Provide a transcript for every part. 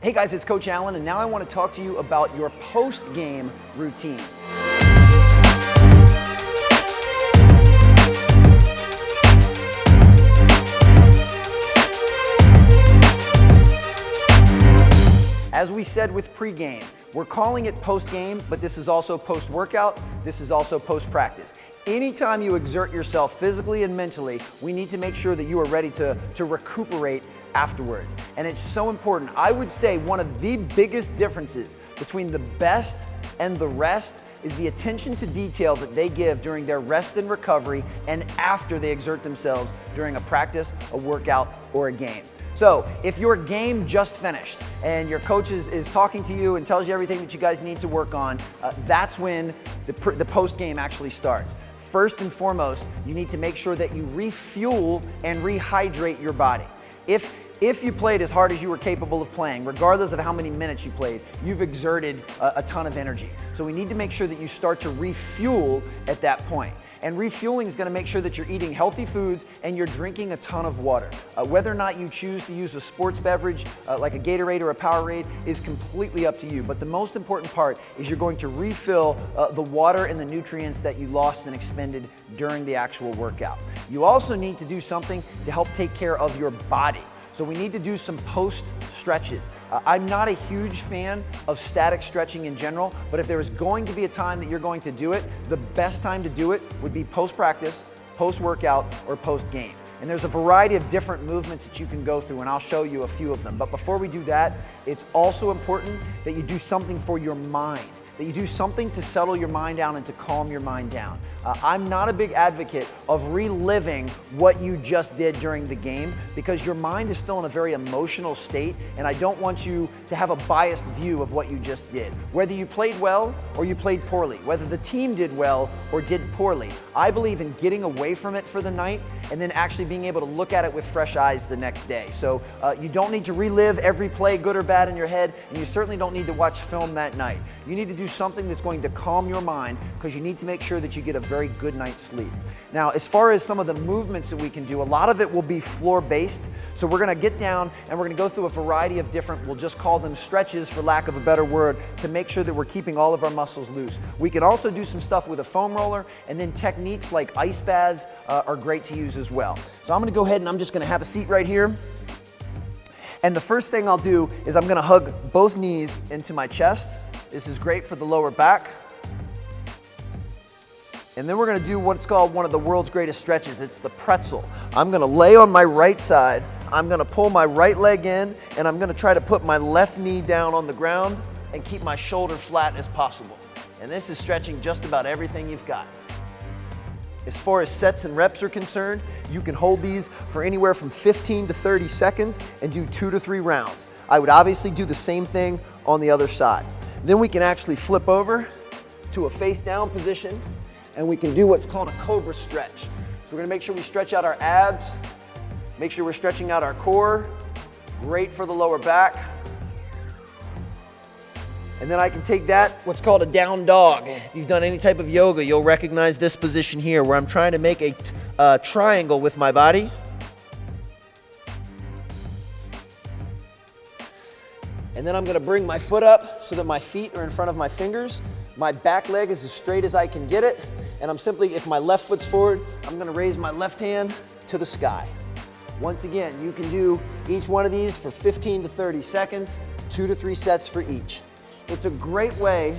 Hey guys, it's Coach Allen, and now I want to talk to you about your post-game routine. As we said with pregame, we're calling it post-game, but this is also post-workout, this is also post-practice. Anytime you exert yourself physically and mentally, we need to make sure that you are ready to recuperate afterwards. And it's so important. I would say one of the biggest differences between the best and the rest is the attention to detail that they give during their rest and recovery and after they exert themselves during a practice, a workout, or a game. So if your game just finished and your coach is talking to you and tells you everything that you guys need to work on, that's when the post-game actually starts. First and foremost, you need to make sure that you refuel and rehydrate your body. If you played as hard as you were capable of playing, regardless of how many minutes you played, you've exerted a ton of energy. So we need to make sure that you start to refuel at that point. And refueling is going to make sure that you're eating healthy foods and you're drinking a ton of water. Whether or not you choose to use a sports beverage like a Gatorade or a Powerade is completely up to you. But the most important part is you're going to refill the water and the nutrients that you lost and expended during the actual workout. You also need to do something to help take care of your body. So we need to do some post stretches. I'm not a huge fan of static stretching in general, but if there is going to be a time that you're going to do it, the best time to do it would be post-practice, post-workout, or post-game. And there's a variety of different movements that you can go through, and I'll show you a few of them. But before we do that, it's also important that you do something for your mind, that you do something to settle your mind down and to calm your mind down. I'm not a big advocate of reliving what you just did during the game because your mind is still in a very emotional state, and I don't want you to have a biased view of what you just did. Whether you played well or you played poorly, whether the team did well or did poorly, I believe in getting away from it for the night and then actually being able to look at it with fresh eyes the next day. So you don't need to relive every play, good or bad, in your head, and you certainly don't need to watch film that night. You need to do something that's going to calm your mind because you need to make sure that you get a very good night's sleep. Now, as far as some of the movements that we can do, a lot of it will be floor-based. So we're gonna get down and we're gonna go through a variety of different, we'll just call them stretches for lack of a better word, to make sure that we're keeping all of our muscles loose. We can also do some stuff with a foam roller, and then techniques like ice baths are great to use as well. So I'm gonna go ahead and I'm just gonna have a seat right here. And the first thing I'll do is I'm gonna hug both knees into my chest. This is great for the lower back. And then we're gonna do what's called one of the world's greatest stretches. It's the pretzel. I'm gonna lay on my right side. I'm gonna pull my right leg in, and I'm gonna try to put my left knee down on the ground and keep my shoulder flat as possible. And this is stretching just about everything you've got. As far as sets and reps are concerned, you can hold these for anywhere from 15 to 30 seconds and do 2 to 3 rounds. I would obviously do the same thing on the other side. Then we can actually flip over to a face down position, and we can do what's called a Cobra Stretch. So we're gonna make sure we stretch out our abs, make sure we're stretching out our core, great for the lower back. And then I can take that, what's called a down dog. If you've done any type of yoga, you'll recognize this position here where I'm trying to make a triangle with my body. And then I'm gonna bring my foot up so that my feet are in front of my fingers. My back leg is as straight as I can get it. And I'm simply, if my left foot's forward, I'm gonna raise my left hand to the sky. Once again, you can do each one of these for 15 to 30 seconds, 2 to 3 sets for each. It's a great way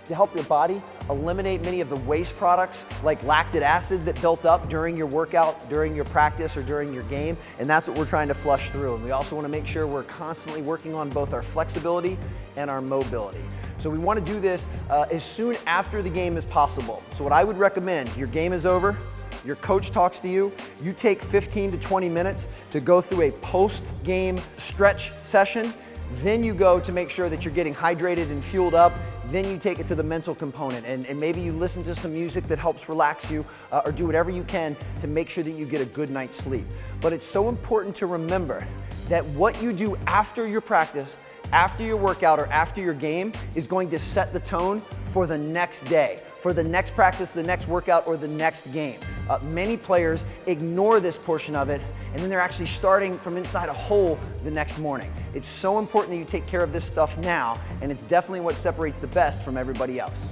to help your body eliminate many of the waste products like lactic acid that built up during your workout, during your practice, or during your game, and that's what we're trying to flush through. And we also want to make sure we're constantly working on both our flexibility and our mobility. So we want to do this as soon after the game as possible. So what I would recommend, your game is over, your coach talks to you, you take 15 to 20 minutes to go through a post-game stretch session. Then you go to make sure that you're getting hydrated and fueled up. Then you take it to the mental component, and maybe you listen to some music that helps relax you, or do whatever you can to make sure that you get a good night's sleep. But it's so important to remember that what you do after your practice, after your workout, or after your game is going to set the tone for the next day, for the next practice, the next workout, or the next game. Many players ignore this portion of it, and then they're actually starting from inside a hole the next morning. It's so important that you take care of this stuff now, and it's definitely what separates the best from everybody else.